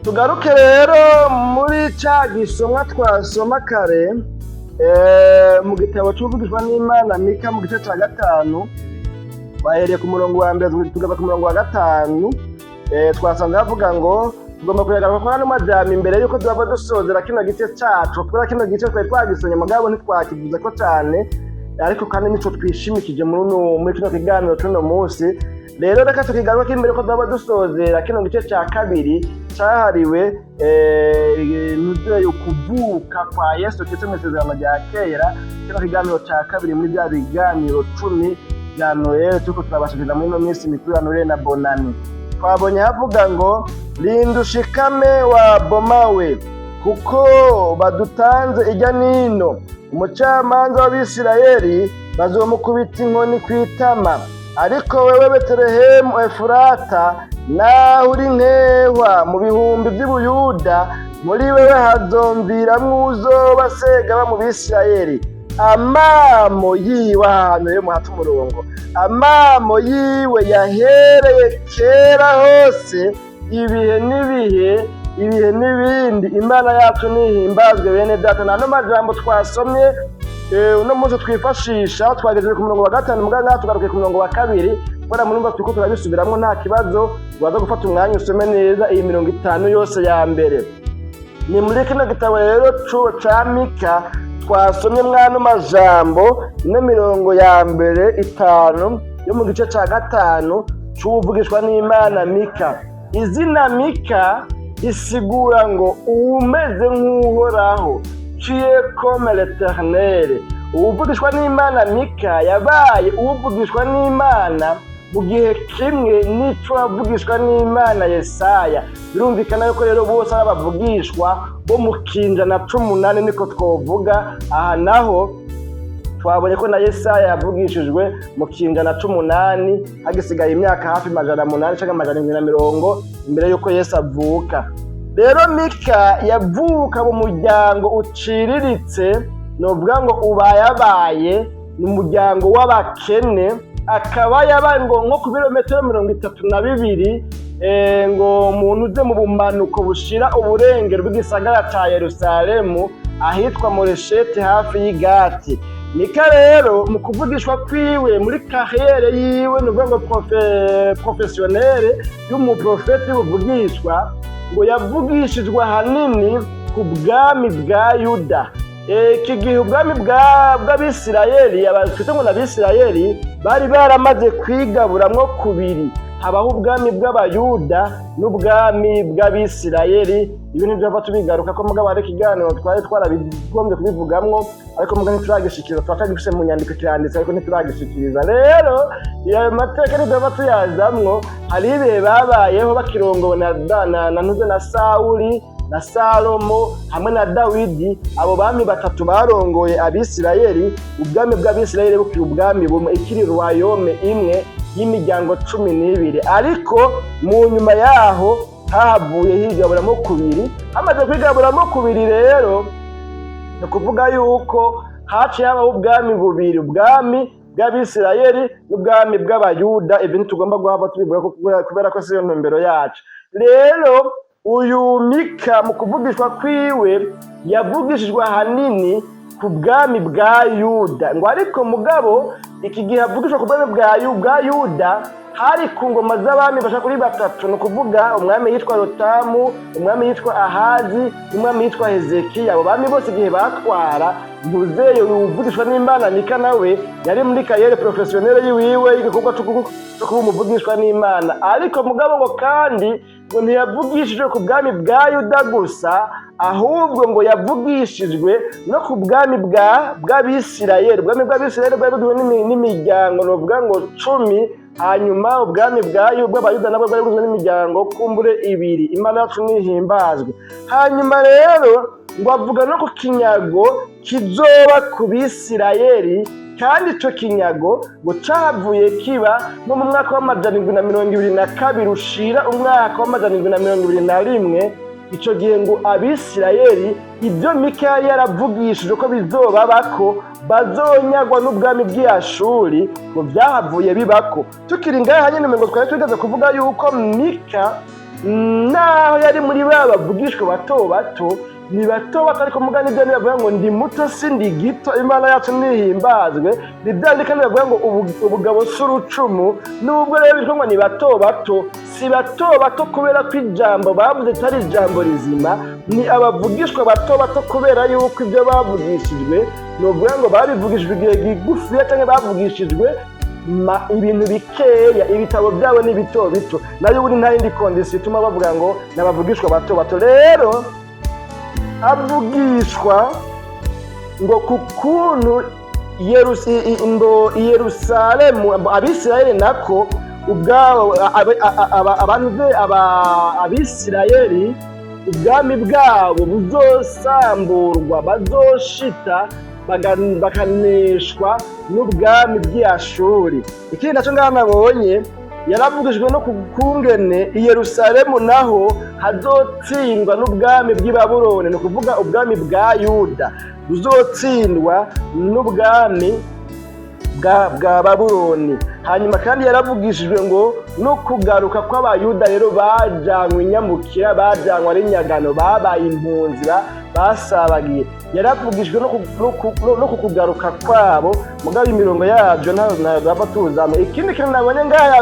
tugaruke rero muri ca gisomwa twasoma kare mu gitabo cy'uvugishwa n'Imana Mika mu gice cya 5 bahereye ku murongo wa mbere tugava ku murongo wa 5 twasanze havuga ngo tugomba kuyagarura ko hano majyamo imbere yuko tuba dusozera kino gice cyacu kubera kino gice twari twagisonye mugabo ntitwakivuze ko cyane ariko kandi nico twishimikije muri kino kiganiro cy'uno munsi. Rero reka tukigaruka imbere ko tuba dusozera kino gice cya 2 cyahariwe nuzeye kuvuka kwa Yesu Kristo mu isezerano rya kera. Kino kiganiro cya 2 muri bya biganiro 10 bya Noel tuko turabashikiriza muri no minsi mikuru ya Noel na Bonane. Twabonye havuga ngo linda ushikame wa bomawe kuko badutanze ijya nino, umucamanza w'Abisirayeli bazomukubita inkoni kwitama, ariko wewe Betelehemu Efurata naho uri nkehwa mu bihumbi by'Ubuyuda, muri wewe hazomviramwo uzoba segaba mu Bisirayeli. Amamo yiwe ahantu yo muhata umurongo, amamo yiwe yahereye kera hose ibihe n'ibihe n'ibindi. Imana yacu nihimbazwe bene data. Nano majambo twasomye uno munsi twifashisha twageze ku murongo wa 5 muganga tugaruke ku murongo wa 2 bora muri tuko turabisubiramwo nta kibazo. Waza gufata umwanya usome neza iyi 50 yose ya mbere. Ni muri kino gitabo rero ca Mika twasomye mwano majambo ino mirongo ya mbere 5 yo mu gice ca 5 c'uvugishwa n'Imana Mika. Izina Mika isigura ngo umeze nk'uhoraho, ciye comme l'Eternel. Uvugishwa n'Imana Mika yabaye uvugishwa n'Imana mu gihe kimwe n'ico wavugishwa n'Imana Yesaya. Birumvikana yuko rero bose abavugishwa bo mu kinjana 18 niko twovuga. Aha naho twabonye ko na Yesaya yavugishijwe mu kinjana 18 hagisigaye imyaka hafi 800 cyangwa 700 imbere yuko Yesu avuka. Rero Mika yavuka mu muryango uciriritse, novuga ngo ubayabaye ni umuryango w'abakene. Akaba yabaye ngo nko ku birometero 32 ngo umuntu uze mu bumanuko bushira uburengero bw'igisagara ca Yerusalemu ahitwa Moresheti hafi y'Igati. Mika rero mu kuvugishwa kwiwe muri carrière yiwe no ngo professionnel y'umuprofeti buvugishwa ngo yavugishijwe hanini ku bwami bwa Yuda. Iki gihe ubwami bw'Abisirayeli abafite ngo n'Abisirayeli bari baramaze kwigaburamwo kubiri, habaho ubwami bw'Abayuda n'ubwami bw'Abisirayeli. Ibintu byava tubigaruka ko mugabo ari kiganiro twari twarabigombye kubivugamwo, ariko mugabo ntituragishikiriza, twatagifise mu nyandiko cyanditse ariko ntituragishikiriza. Rero iyo mateka ntibyava tuyazamwo. Hari ibihe babayeho bakirongowe na Sawuli na Salomo hamwe na Dawidi. Abo bami batatu barongoye Abisirayeli. Ubwami bw'Abisirayeli bukiri ubwami bumwe, ikiri royaume imwe y'imiryango 12, ariko mu nyuma yaho havuye higaburamo kubiri. Hamaze kwigaburamo kubiri rero no kuvuga yuko haciye habaho ubwami bubiri, ubwami bw'Abisirayeli n'ubwami bw'Abayuda. Ibintu tugomba guhava tubivuga kubera ko siyo ntumbero yacu. Rero uyu Mika mu kuvugishwa kwiwe yavugishijwe hanini ku bwami bwa Yuda, ngo ariko mugabo iki gihe avugishwa ku bwami bwa Yuda hari ku ngoma z'abami bashaka kuri batatu. No kuvuga umwami yitwa Yotamu, umwami yitwa Ahazi, umwami yitwa Hezekiya. Abo bami bose igihe batwara ntuzeye uvugishwa n'Imana Mika nawe yari muri carrière professionnelle yiwe igikorwa cyo kuba umuvugishwa n'Imana. Ariko mugabo ngo kandi ngo ntiyavugishijwe ku bwami bwa Yuda gusa, ahubwo ngo yavugishijwe no ku bwami bw'Abisirayeli. Ubwami bw'Abisirayeli bwari bugizwe n'imiryango novuga ngo 10, hanyuma ubwami bw'Abayuda nabwo bwari bugizwe n'imiryango kumbure 2. Imana yacu nihimbazwe. Hanyuma rero ngo avuga no ku kinyago kizoba ku Bisirayeli, kandi ico kinyago ngo cavuye kiba no mu mwaka wa 722 ushira umwaka wa 721. Ico gihe ngo Abisirayeli ibyo Mika yari yaravugishije ko bizoba bako bazonyagwa n'ubwami bw'Ashuri ngo byahavuye bibako. Tukiri ngaha nyene ngo twari tugeze kuvuga yuko Mika naho yari muri ba bavugishwa bato bato, ni bato ariko mugani ibyo nibavuga ngo ndi muto sindi gito, Imana yacu nihimbazwe. Nibyandika nibavuga ngo ubugabo si urucumu. Nubwo rero bitwa ngo ni bato bato, si bato bato kubera ko ijambo bavuze atari ijambo rizima, ni abavugishwa bato bato kubera yuko ibyo bavugishijwe nuvuga ngo babivugishijwe igihe gigufiya cyangwa bavugishijwe ibintu bikeya, ibitabo byabo ni bito bito, nayo ubundi nta yindi kondisiyo ituma bavuga ngo n'abavugishwa bato bato. Rero avugishwa ngo ku kuntu Yerusalemu, Abisirayeli nako ubwabo, Abisirayeli ubwami bwabo buzosamburwa, bazoshita bakaneshwa n'ubwami bw'Ashuri. Ikindi nacyo ngaho nabonye yaravugijwe no kungene i Yerusalemu naho hazotsindwa n'ubwami bw'i Babuloni, ni ukuvuga ubwami bwa Yuda buzotsindwa n'ubwami bwa Babuloni. Hanyuma kandi yaravugishijwe ngo no kugaruka kw'Abayuda rero bajanywe inyamukira, bajanywe ari nyagano, babaye impunzi, basabagiye. Yaravugishijwe no kugaruka kwabo, mugabo imirongo yabyo ntabwo tuzamo. Ikindi kintu nabonye ngaha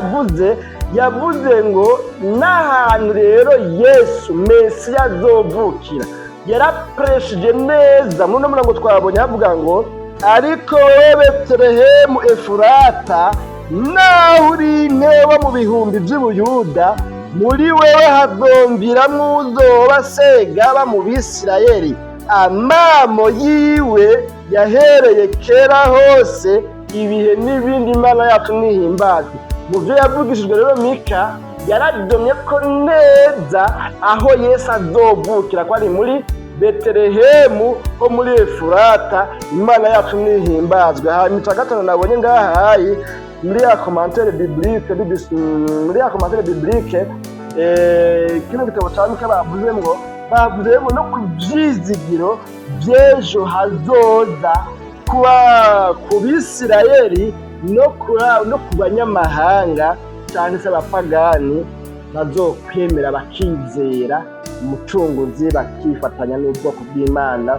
yavuze ngo n'ahantu rero Yesu Mesiya azovukira, yarapreshije neza. Muri uno murongo twabonye havuga ngo ariko wowe Betelehemu Efurata, naho uri nkewa mu bihumbi by'Ubuyuda, muri wewe hazomviramwo uzoba segaba mu Bisirayeli, amamo yiwe yahereye kera hose, ibihe n'ibindi. Imana yacu nihimbazwe. Mu byo yavugishijwe rero Mika yaradomye ko neza aho Yesu azovukira, ko ari muri Betelehemu ho muri Efurata. Imana yacu nihimbazwe. Hanyuma icya gatanu nabonye ngahayi muri ya commentaire biblique, kino gitabo cya Mika bavuzemo no ku byizigiro by'ejo hazoza ku Bisirayeli no ku banyamahanga cyangwa se abapagani bazokwemera bakizera Umucunguzi, bakifatanya n'ubwoko bw'Imana